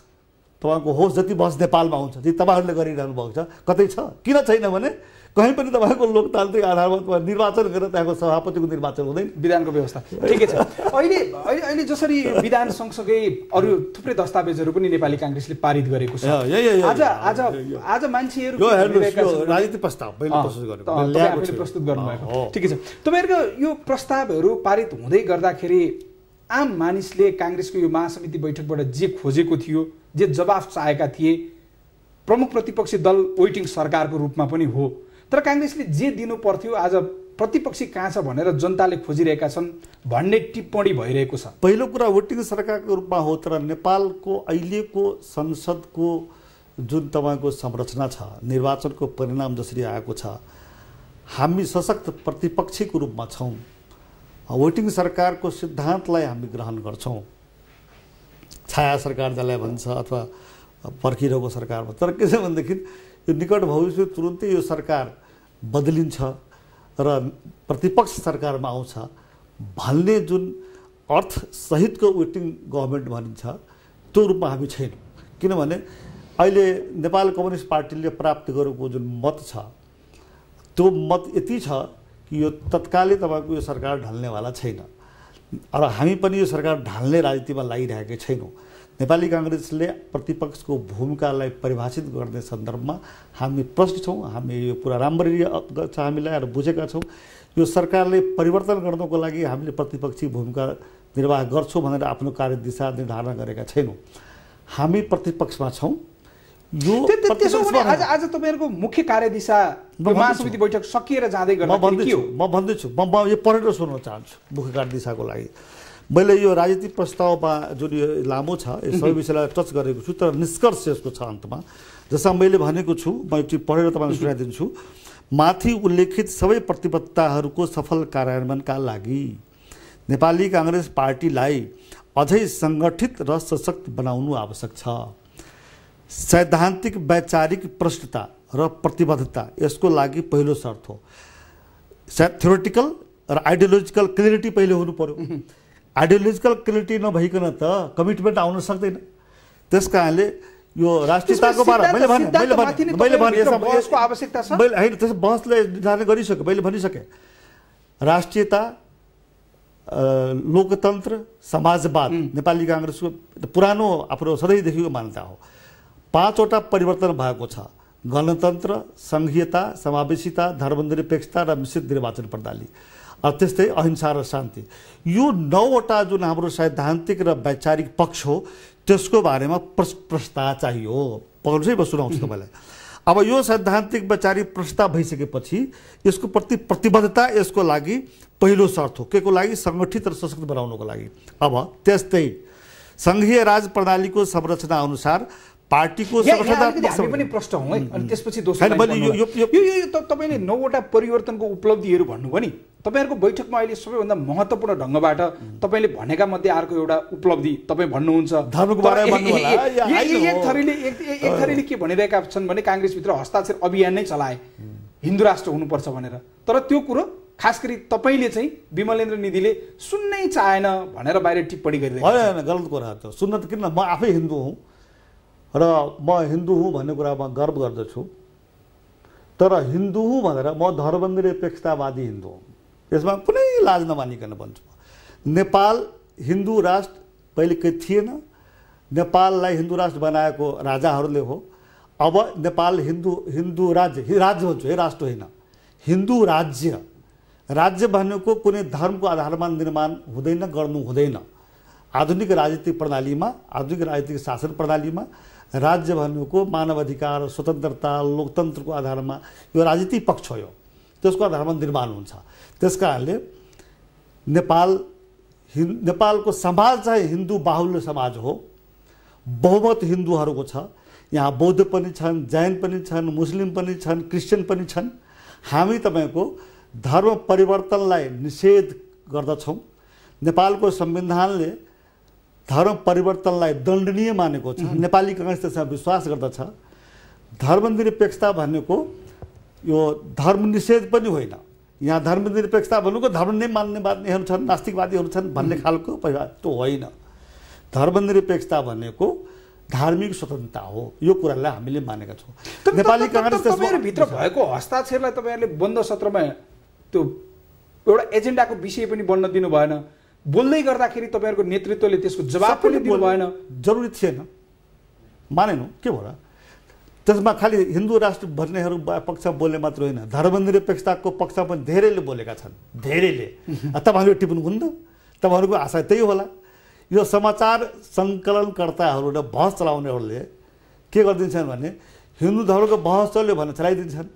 तपाईँको होस् जति बहस नेपालमा हुन्छ जति तपाईँहरूले गरिरहनु भएको छ कतै छ? किन छैन भने कहीँ पनि तपाईँको लोकतान्त्रिक आधारमा निर्वाचन गरेर त्यहाँको सभापतिको निर्वाचन हुँदैन, विधानको व्यवस्था। ठिकै छ। अहिले जसरी विधान सँगसँगै अरू थुप्रै दस्तावेजहरू पनि नेपाली काङ्ग्रेसले पारित गरेको छ। आज मान्छेहरू राजनीतिक प्रस्ताव प्रस्तुत गर्नुभएको। ठिकै छ। तपाईँहरूको यो प्रस्तावहरू पारित हुँदै गर्दाखेरि आम मानिसले काङ्ग्रेसको यो महासमिति बैठकबाट जे खोजेको थियो, जे जवाफ चाहेका थिए, प्रमुख प्रतिपक्षी दल वेटिङ सरकारको रूपमा पनि हो, तर काङ्ग्रेसले जे दिनु पर्थ्यो आज प्रतिपक्षी कहाँ छ भनेर जनताले खोजिरहेका छन् भन्ने टिप्पणी भइरहेको छ। पहिलो कुरा वेटिङ सरकारको रूपमा हो, तर नेपालको अहिलेको संसदको जुन तपाईँको संरचना छ, निर्वाचनको परिणाम जसरी आएको छ, हामी सशक्त प्रतिपक्षीको रूपमा छौँ। वेटिङ सरकारको सिद्धान्तलाई हामी ग्रहण गर्छौँ। छाया सरकार जसलाई भन्छ अथवा पर्खिरहेको सरकारमा। तर के छ भनेदेखि यो निकट भविष्य तुरुन्तै यो सरकार बदलिन्छ र प्रतिपक्ष सरकारमा आउँछ भन्ने जुन अर्थसहितको वेटिङ गभर्मेन्ट भनिन्छ त्यो रूपमा हामी छैनौँ। किनभने अहिले नेपाल कम्युनिस्ट पार्टीले प्राप्त गरेको जुन मत छ त्यो मत यति छ कि यो तत्कालै तपाईँको यो सरकार ढल्नेवाला छैन र हामी पनि यो सरकार ढाल्ने राजनीतिमा लागिरहेका छैनौँ। नेपाली काङ्ग्रेसले प्रतिपक्षको भूमिकालाई परिभाषित गर्ने सन्दर्भमा हामी प्रश्न छौँ। हामी यो कुरा राम्ररी छ हामीलाई र बुझेका छौँ। यो सरकारले परिवर्तन गर्नको लागि हामीले प्रतिपक्षी भूमिका निर्वाह गर्छौँ भनेर आफ्नो कार्यदिशा निर्धारण गरेका छैनौँ। हामी प्रतिपक्षमा छौँ। यो आज तपाईँहरूको मुख्य कार्यदिशा महासमिति बैठक सकिएर जाँदै गर्दा म भन्दैछु म यो पढेर सुन्न चाहन्छु। मुख्य कार्यदिशाको लागि मैले यो राजनीतिक प्रस्तावमा जुन यो लामो छ यो सबै विषयलाई टच गरेको छु, तर निष्कर्ष यसको छ अन्तमा जसमा मैले भनेको छु, म एकचोटि पढेर तपाईँलाई सुनाइदिन्छु। माथि उल्लेखित सबै प्रतिबद्धताहरूको सफल कार्यान्वयनका लागि नेपाली काङ्ग्रेस पार्टीलाई अझै सङ्गठित र सशक्त बनाउनु आवश्यक छ। सैद्धान्तिक वैचारिक प्रष्टता र प्रतिबद्धता यसको लागि पहिलो शर्त हो। थ्योरेटिकल र आइडियोलोजिकल क्लियरिटी पहिले हुनु पर्यो। आइडियोलोजिकल क्लियरिटी नभइकन त कमिटमेन्ट आउन सक्दैन। त्यस कारणले यो राष्ट्रियताको बारेमा होइन त्यस बहसले निर्धारण गरिसक्यो। मैले भनिसकेँ राष्ट्रियता, लोकतन्त्र, समाजवाद नेपाली काङ्ग्रेसको पुरानो आफ्नो सधैँदेखिको मान्यता हो। 5वटा परिवर्तन भएको छ: गणतन्त्र, सङ्घीयता, समावेशिता, धर्मनिरपेक्षता र मिश्रित निर्वाचन प्रणाली, त्यस्तै अहिंसा र शान्ति। यो 9वटा जुन हाम्रो सैद्धान्तिक र वैचारिक पक्ष हो त्यसको बारेमा प्रस्ताव चाहियो। पक्कै म सुनाउँछु तपाईँलाई। अब यो सैद्धान्तिक वैचारिक प्रस्ताव भइसकेपछि यसको प्रति प्रतिबद्धता यसको लागि पहिलो शर्त हो। के को लागि? सङ्गठित र सशक्त बनाउनको लागि। अब त्यस्तै सङ्घीय राज प्रणालीको संरचना अनुसार पार्टीको पनि प्रश्न हौँ है। अनि त्यसपछि दोस्रो तपाईँले 9वटा परिवर्तनको उपलब्धिहरू भन्नुभयो नि, तपाईँहरूको बैठकमा अहिले सबैभन्दा महत्त्वपूर्ण ढङ्गबाट तपाईँले भनेका मध्ये अर्को एउटा उपलब्धि तपाईँ भन्नुहुन्छ धर्मको बारेमा। एक थरीले के भनिरहेका छन् भने काङ्ग्रेसभित्र हस्ताक्षर अभियान नै चलाए हिन्दू राष्ट्र हुनुपर्छ भनेर। तर त्यो कुरो खास गरी तपाईँले चाहिँ विमलेन्द्र निधिले सुन्नै चाहेन भनेर बाहिर टिप्पणी गरिरहेको छ। होइन, गलत कुरा त सुन्न त किन, म आफै हिन्दू हुँ र म हिन्दू हुँ भन्ने कुरामा गर्व गर्दछु। तर हिन्दू हुँ भनेर म धर्मनिरपेक्षतावादी हिन्दू हुँ, यसमा कुनै लाज नमानिकन भन्छु। नेपाल हिन्दू राष्ट्र पहिले केही थिएन। नेपाललाई हिन्दू राष्ट्र बनाएको राजाहरूले हो। अब नेपाल हिन्दू राज्य भन्छु है, राष्ट्र होइन, हिन्दू राज्य। राज्य भनेको कुनै धर्मको आधारमा निर्माण हुँदैन, गर्नु हुँदैन। आधुनिक राजनीतिक प्रणालीमा, आधुनिक राजनीतिक शासन प्रणालीमा राज्य भनेको मानवाधिकार, स्वतन्त्रता, लोकतन्त्रको आधारमा यो राजनीतिक पक्ष हो। त्यसको आधारमा निर्माण हुन्छ। त्यस कारणले नेपालको समाज चाहिँ हिन्दू बाहुल्य समाज हो, बहुमत हिन्दूहरूको छ। यहाँ बौद्ध पनि छन्, जैन पनि छन्, मुस्लिम पनि छन्, क्रिस्चियन पनि छन्। हामी तपाईँको धर्म परिवर्तनलाई निषेध गर्दछौँ। नेपालको संविधानले धर्म परिवर्तनलाई दण्डनीय मानेको छ। नेपाली कांग्रेस त्यसमा विश्वास गर्दछ। धर्मनिरपेक्षता भनेको यो धर्मनिषेध पनि होइन। यहाँ धर्मनिरपेक्षता भनेको धर्म नै मान्नेवादीहरू छन्, नास्तिकवादीहरू छन् भन्ने खालको त्यो होइन। धर्मनिरपेक्षता भनेको धार्मिक स्वतन्त्रता हो। यो कुरालाई हामीले मानेका छौँ। नेपाली कांग्रेस भित्र भएको हस्ताक्षरलाई तपाईँहरूले बन्द सत्रमा त्यो एउटा एजेन्डाको विषय पनि बन्न दिनु भएन। बोल्दै गर्दाखेरि तपाईँहरूको नेतृत्वले त्यसको जवाब पनि दिनु भएन। जरुरी थिएन, मानेनौँ। के भयो त्यसमा खालि हिन्दू राष्ट्र भन्नेहरू पक्षमा बोल्ने मात्र होइन, धर्मनिरपेक्षताको पक्षमा पनि धेरैले बोलेका छन्। धेरैले तपाईँहरू टिप्नुहुन्न, तपाईँहरूको आशा त्यही होला। यो समाचार सङ्कलनकर्ताहरू र बहस चलाउनेहरूले के गरिदिन्छन् भने हिन्दू धर्मको बहस चल्यो भने चलाइदिन्छन्,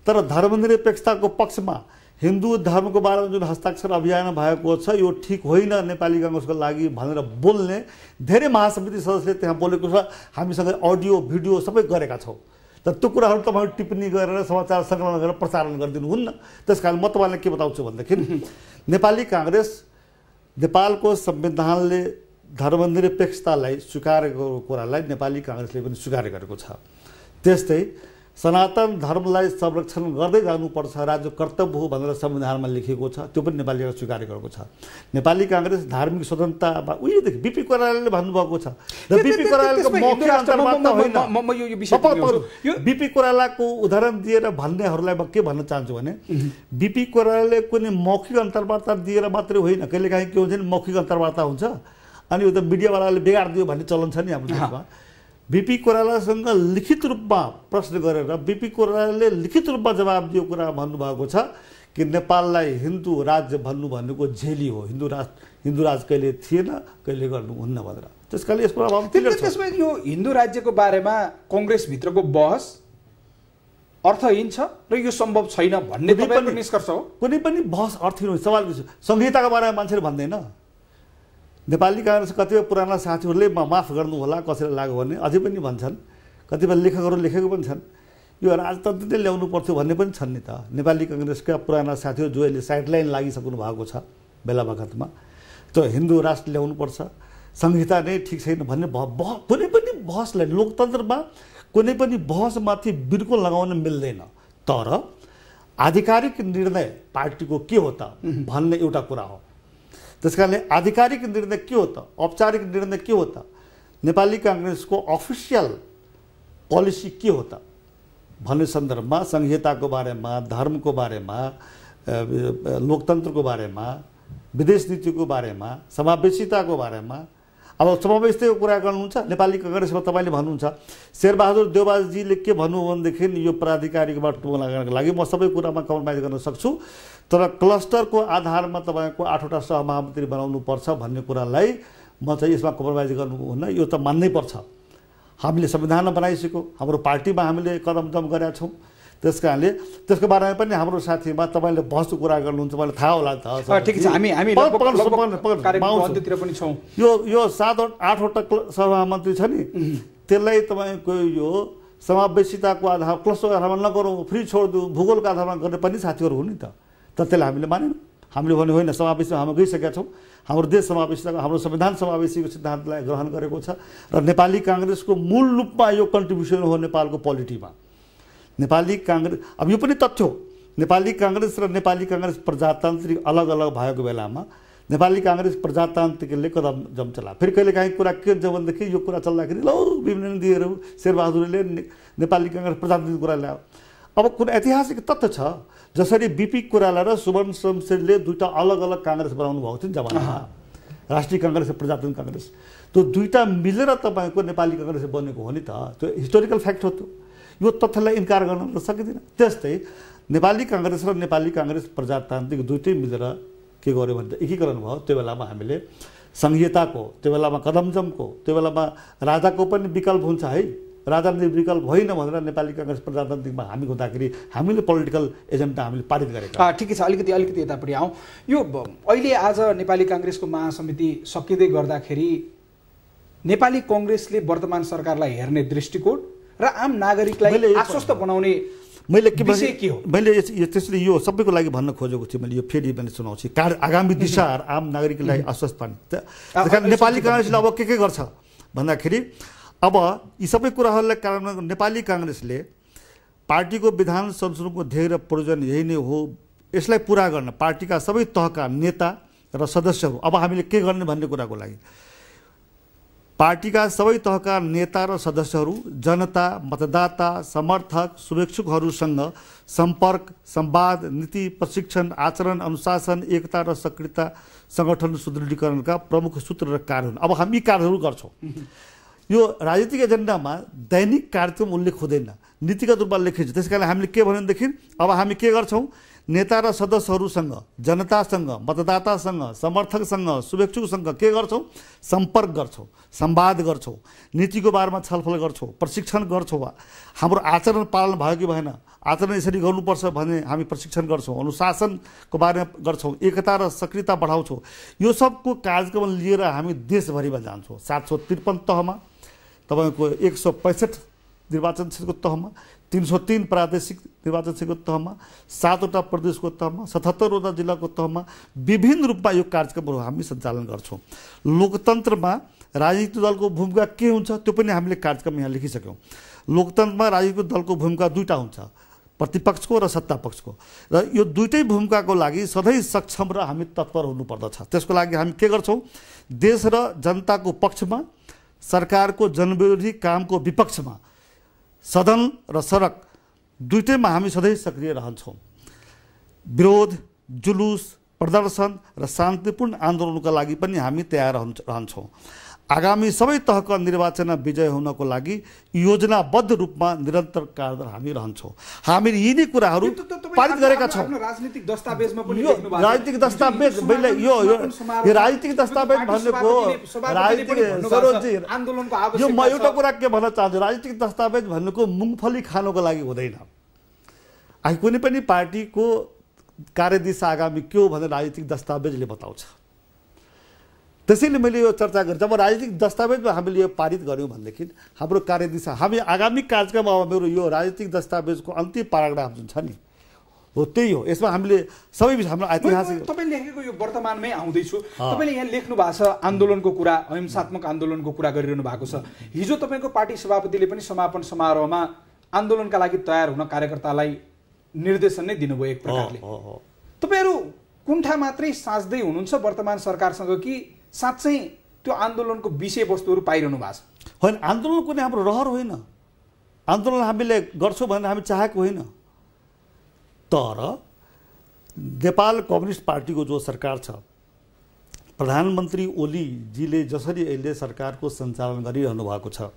तर धर्मनिरपेक्षताको पक्षमा हिन्दू धर्मको बारेमा जुन हस्ताक्षर अभियान भएको छ यो ठिक होइन नेपाली कांग्रेसको लागि भनेर बोल्ने धेरै महासमिति सदस्यले त्यहाँ बोलेको छ। हामीसँग अडियो भिडियो सबै गरेका छौँ। तर त्यो कुराहरू तपाईँहरू टिप्पणी गरेर समाचार सङ्कलन गरेर प्रसारण गरिदिनुहुन्न। त्यस कारण म तपाईँलाई के बताउँछु भनेदेखि नेपाली कांग्रेस नेपालको संविधानले धर्मनिरपेक्षतालाई स्वीकारेको कुरालाई नेपाली कांग्रेसले पनि स्वीकार गरेको छ। त्यस्तै सनातन धर्मलाई संरक्षण गर्दै जानुपर्छ, राज्य कर्तव्य हो भनेर संविधानमा लेखिएको छ। त्यो पनि नेपाली कांग्रेस स्वीकार गरेको छ। नेपाली कांग्रेस धार्मिक स्वतन्त्रतामा उहिलेदेखि बिपी कोइरालाले भन्नुभएको छ र बिपी कोइरालाको मौखिक अन्तर्वार्ता होइन। बिपी कोइरालाको उदाहरण दिएर भन्नेहरूलाई म के भन्न चाहन्छु भने बिपी कोइरालाले कुनै मौखिक अन्तर्वार्ता दिएर मात्रै होइन, कहिलेकाहीँ के हुन्छ नि मौखिक अन्तर्वार्ता हुन्छ अनि यो त मिडियावालाले बिगारिदियो भन्ने चलन छ नि हाम्रो देशमा। बिपी कोइरालासँग लिखित रूपमा प्रश्न गरेर बिपी कोइरालाले लिखित रूपमा जवाब दियो कुरा भन्नुभएको छ कि नेपाललाई हिन्दू राज्य भन्नु भनेको झेली हो, हिन्दू राज कहिले थिएन, कहिले गर्नुहुन्न भनेर। त्यसकारण यसको अभाव क्लियर छ। त्यसमा यो हिन्दू राज्यको बारेमा कङ्ग्रेसभित्रको बहस अर्थहीन छ र यो सम्भव छैन भन्ने तपाईँको निष्कर्ष हो? कुनै पनि बहस अर्थहीन होइन। सवाल संहिताको बारेमा मान्छेले भन्दैन। नेपाली कांग्रेस कतिपय पुराना साथीहरूले माफ गर्नु होला कसैलाई लाग्यो भने अझै पनि भन्छन्, कतिपय लेखकहरू लेखेको पनि छन् यो राजतन्त्रले ल्याउनु पर्थ्यो भन्ने पनि छन् नि त। नेपाली कांग्रेसका पुराना साथीहरू जो अहिले साइडलाइन लागिसक्नु भएको छ बेला बखतमा त्यो हिन्दू राष्ट्र ल्याउनुपर्छ, संहिता नै ठिक छैन भन्ने कुनै पनि बहसलाई लोकतन्त्रमा कुनै पनि बहसमाथि बिर्को लगाउन मिल्दैन। तर आधिकारिक निर्णय पार्टीको के हो त भन्ने एउटा कुरा हो। त्यसकारणले आधिकारिक निर्णय के हो त, औपचारिक निर्णय के हो त, नेपाली कांग्रेसको अफिसियल पोलिसी के हो त भन्ने सन्दर्भमा संहिताको बारेमा, धर्मको बारेमा, लोकतन्त्रको बारेमा, विदेश नीतिको बारेमा, समावेशिताको बारेमा अब समावेशिताको कुरा गर्नुहुन्छ नेपाली कांग्रेसमा तपाईँले भन्नुहुन्छ। शेरबहादुर देउबाजीले के भन्नु भनेदेखि यो प्राधिकारिकबाट टुङ्गो लगाउनको लागि म सबै कुरामा कम्प्रोमाइज गर्न सक्छु, तर क्लस्टरको आधारमा तपाईँको 8वटा सहमहामन्त्री बनाउनु पर्छ भन्ने कुरालाई म चाहिँ यसमा कम्प्रोमाइज गर्नुहुन्न, यो त मान्नै पर्छ। हामीले संविधानमा बनाइसक्यो, हाम्रो पार्टीमा हामीले कदमदम गरेका छौँ। त्यस कारणले त्यसको बारेमा पनि हाम्रो साथीमा तपाईँले बहसको कुरा गर्नुहुन्छ, मलाई थाहा होला त। ठिक छ, हामी पनि छौँ। यो 7-8वटा सहमहामन्त्री छ नि त्यसलाई तपाईँको यो समावेशिताको आधार क्लस्टरको आधारमा नगरौँ, फ्री छोडिदिउँ, भूगोलको आधारमा गर्ने पनि साथीहरू हुन् नि त। तर त्यसलाई हामीले मानेनौँ। हामीले भने होइन, समावेशीमा हामी गइसकेका छौँ। हाम्रो देश समावेशिताको, हाम्रो संविधान समावेशीको सिद्धान्तलाई ग्रहण गरेको छ र नेपाली कांग्रेसको मूल रूपमा यो कन्ट्रिब्युसन हो नेपालको पोलिटीमा। नेपाली कांग्रेस अब यो पनि तथ्य हो, नेपाली कांग्रेस र नेपाली कांग्रेस प्रजातान्त्रिक अलग अलग भएको बेलामा नेपाली कांग्रेस प्रजातान्त्रिकले कदम चला। फेरि कहिलेकाहीँ कुरा के हुन्छ भनेदेखि यो कुरा चल्दाखेरि ल विभिन्न दिदीहरू शेरबहादुरले नेपाली कांग्रेस प्रजातान्त्रिक कुरा ल्यायो। अब कुनै ऐतिहासिक तथ्य छ जसरी बिपी कोइराला र सुवर्ण शमशेरले दुईटा अलग अलग कांग्रेस बनाउनु भएको थियो नि जमानामा, राष्ट्रिय कांग्रेस र प्रजातान्त्रिक कांग्रेस। त्यो दुईटा मिलेर तपाईँको नेपाली कांग्रेस बनेको हो नि त। त्यो हिस्टोरिकल फ्याक्ट हो। यो तथ्यलाई इन्कार गर्न सकिँदैन। त्यस्तै नेपाली कांग्रेस र नेपाली कांग्रेस प्रजातान्त्रिक दुईटै मिलेर के गर्यो भने त एकीकरण भयो। त्यो बेलामा हामीले संहिताको, त्यो बेलामा कदमजमको, त्यो बेलामा राजाको पनि विकल्प हुन्छ है, राजनीतिक विकल्प होइन भनेर नेपाली काङ्ग्रेस प्रजातान्त्रिकमा हामी हुँदाखेरि हामीले पोलिटिकल एजेन्डा हामीले पारित गरेका। ठिकै छ, अलिकति यतापट्टि आउँ। यो अहिले आज नेपाली काङ्ग्रेसको महासमिति सकिँदै गर्दाखेरि नेपाली काङ्ग्रेसले वर्तमान सरकारलाई हेर्ने दृष्टिकोण र आम नागरिकलाई आश्वस्त बनाउने मैले त्यसरी यो सबैको लागि भन्न खोजेको थिएँ। मैले यो फेरि पनि सुनाउँछु आगामी दिशाहरू आम नागरिकलाई आश्वस्त पार्ने। नेपाली काङ्ग्रेसले अब के गर्छ भन्दाखेरि अब यी सबै कुराहरूलाई कारण नेपाली काङ्ग्रेसले पार्टीको विधान संशोधनको ध्येय र प्रयोजन यही नै हो। यसलाई पुरा गर्न पार्टीका सबै तहका नेता र सदस्यहरू अब हामीले के गर्ने भन्ने कुराको लागि पार्टीका सबै तहका नेता र सदस्यहरू जनता, मतदाता, समर्थक, शुभेच्छुकहरूसँग सम्पर्क, संवाद, नीति, प्रशिक्षण, आचरण, अनुशासन, एकता र सक्रियता, सङ्गठन सुदृढीकरणका प्रमुख सूत्र र कार्यहरू। अब हामी कार्यहरू गर्छौँ। यो राजनीतिक एजेन्डामा दैनिक कार्यक्रम उल्लेख हुँदैन, नीतिगत रूपमा लेखिन्छ। त्यस कारण हामीले के भन्यो भनेदेखि अब हामी के गर्छौँ, नेता र सदस्यहरूसँग, जनतासँग, मतदातासँग, समर्थकसँग, शुभेच्छुकसँग के गर्छौँ, सम्पर्क गर्छौँ, संवाद गर्छौँ, नीतिको बारेमा छलफल गर्छौँ, प्रशिक्षण गर्छौँ। हाम्रो आचरण पालन भयो कि भएन, आचरण यसरी गर्नुपर्छ भने हामी प्रशिक्षण गर्छौँ, अनुशासनको बारेमा गर्छौँ, एकता र सक्रियता बढाउँछौँ। यो सबको कार्यक्रम लिएर हामी देशभरिमा जान्छौँ। 753 तहमा, तपाईँको 165 निर्वाचन क्षेत्रको तहमा, 303 प्रादेशिक निर्वाचन क्षेत्रको तहमा, 7वटा प्रदेशको तहमा, 77वटा जिल्लाको तहमा विभिन्न रूपमा यो कार्यक्रमहरू हामी सञ्चालन गर्छौँ। लोकतन्त्रमा राजनीतिक दलको भूमिका के हुन्छ त्यो पनि हामीले कार्यक्रम यहाँ लेखिसक्यौँ। लोकतन्त्रमा राजनीतिक दलको भूमिका दुईटा हुन्छ, प्रतिपक्षको र सत्तापक्षको, र यो दुईटै भूमिकाको लागि सधैँ सक्षम र हामी तत्पर हुनुपर्दछ। त्यसको लागि हामी के गर्छौँ, देश र जनताको पक्षमा, सरकारको जनविरोधी कामको विपक्षमा, सदन र सडक दुईटैमा हामी सधैँ सक्रिय रहन्छौँ। विरोध, जुलुस, प्रदर्शन र शान्तिपूर्ण आन्दोलनका लागि पनि हामी तयार रहन्छौँ। आगामी सबै तहका निर्वाचनमा विजय हुनको लागि योजनाबद्ध रूपमा निरन्तर कार्यरत हामी रहन्छौँ। हामीले यिनै कुराहरू पारित गरेका छौँ। राजनीतिक दस्तावेजमा पनि राजनीतिक दस्तावेज मैले यो राजनीतिक दस्तावेज भनेको आन्दोलनको यो म एउटा कुरा के भन्न चाहन्छु, राजनीतिक दस्तावेज भनेको मुङफली खानको लागि हुँदैन। कुनै पनि पार्टीको कार्यदिशा आगामी के हो भनेर राजनीतिक दस्तावेजले बताउँछ। त्यसैले मैले यो चर्चा गरेँ, जब राजनीतिक दस्तावेजमा हामीले यो पारित गऱ्यौँ भनेदेखि हाम्रो कार्यदिशा, हामी आगामी कार्यक्रम अब मेरो यो राजनीतिक दस्तावेजको अन्तिम पाराग्राफ जुन छ नि हो त्यही हो। यसमा हामीले सबै हाम्रो ऐतिहासिक तपाईले लेखेको यो वर्तमानमै आउँदैछु, तपाईले यहाँ लेख्नु भएको छ आन्दोलनको कुरा, अहिंसात्मक आन्दोलनको कुरा गरिरहनु भएको छ। हिजो तपाईँको पार्टी सभापतिले पनि समापन समारोहमा आन्दोलनका लागि तयार हुन कार्यकर्तालाई निर्देशन नै दिनुभयो एक प्रकारले। तपाईँहरू कुण्ठा मात्रै साँच्दै हुनुहुन्छ वर्तमान सरकारसँग कि साँच्चै त्यो आन्दोलनको विषयवस्तुहरू पाइरहनु भएको छ? होइन, आन्दोलन कुनै हाम्रो रहर होइन, आन्दोलन हामीले गर्छौँ भनेर हामी चाहेको होइन। तर नेपाल कम्युनिस्ट पार्टीको जो सरकार छ, प्रधानमन्त्री ओलीजीले जसरी अहिले सरकारको सञ्चालन गरिरहनु भएको छ,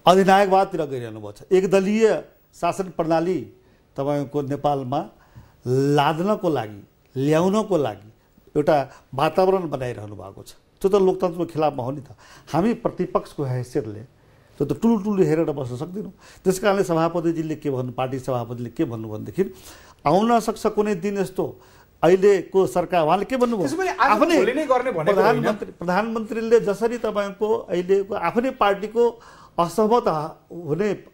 अधिनायकवादतिर गइरहनु भएको छ, एकदलीय शासन प्रणाली तपाईँको नेपालमा लाद्नको लागि, ल्याउनको लागि एउटा वातावरण बनाइरहनु भएको छ। त्यो त लोकतन्त्रको खिलाफमा हो नि त। हामी प्रतिपक्षको हैसियतले त्यो त टुलटुलो हेरेर बस्न सक्दैनौँ। त्यस कारणले सभापतिजीले के भन्नु, पार्टी सभापतिले के भन्नु भनेदेखि आउन सक्छ कुनै दिन यस्तो अहिलेको सरकार, उहाँले के भन्नुभयो, आफ्नै प्रधानमन्त्रीले जसरी तपाईँको अहिलेको आफ्नै पार्टीको असहमत हुने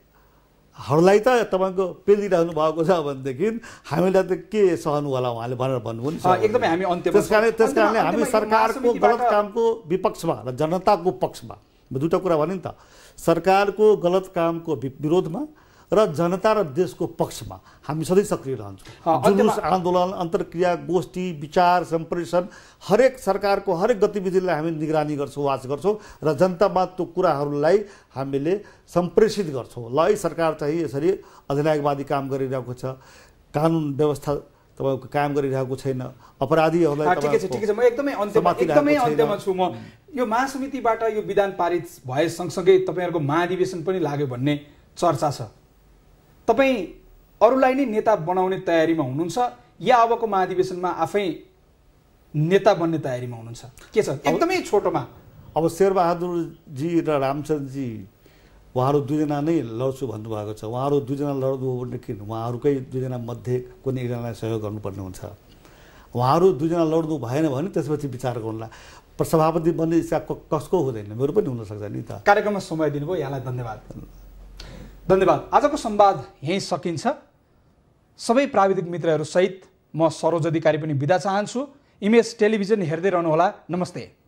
हरूलाई त तपाईँको पेलिरहनु भएको छ भनेदेखि हामीलाई त के सहनु होला उहाँले भनेर भन्नुभयो नि। एकदमै हामी त्यस कारणले हामी सरकारको गलत कामको विपक्षमा र जनताको पक्षमा, दुईवटा कुरा भने नि त, सरकारको गलत कामको विरोधमा र जनता र देशको पक्षमा हामी सधैँ सक्रिय रहन्छौँ। जुलुस, आन्दोलन, अन्तर्क्रिया, गोष्ठी, विचार, सम्प्रेषण, हरेक सरकारको हरेक गतिविधिलाई हामी निगरानी गर्छौँ, वाच गर्छौँ र जनतामा त्यो कुराहरूलाई हामीले सम्प्रेषित गर्छौँ। ल है सरकार चाहिँ यसरी अधिनायकवादी काम गरिरहेको छ, कानुन व्यवस्था तपाईँको कायम गरिरहेको छैन, अपराधीहरूलाई ठिकै छ म एकदमै अन्त्यमा छु। म यो महासमितिबाट यो विधान पारित भए सँगसँगै तपाईँहरूको महाधिवेशन पनि लाग्यो भन्ने चर्चा छ। तपाईँ अरूलाई नै नेता बनाउने तयारीमा हुनुहुन्छ या अबको महाधिवेशनमा आफै नेता बन्ने तयारीमा हुनुहुन्छ? के छ एकदमै छोटोमा? अब शेरबहादुरजी र रामचन्द्रजी उहाँहरू दुईजना नै लड्छु भन्नुभएको छ। उहाँहरू दुईजना लड्नु हो भने किन उहाँहरूकै दुईजना मध्ये कुनै एकजनालाई सहयोग गर्नुपर्ने हुन्छ। उहाँहरू दुईजना लड्नु भएन भने त्यसपछि विचार गर्नुला। सभापति बन्ने इच्छा कसको हुँदैन, मेरो पनि हुनसक्छ नि त। कार्यक्रममा समय दिनुभयो, यहाँलाई धन्यवाद। धन्यवाद। आजको संवाद यहीँ सकिन्छ। सबै प्राविधिक मित्रहरू सहित म सरोज अधिकारी पनि बिदा चाहन्छु। इमेज टेलिभिजन हेर्दै रहनुहोला। नमस्ते।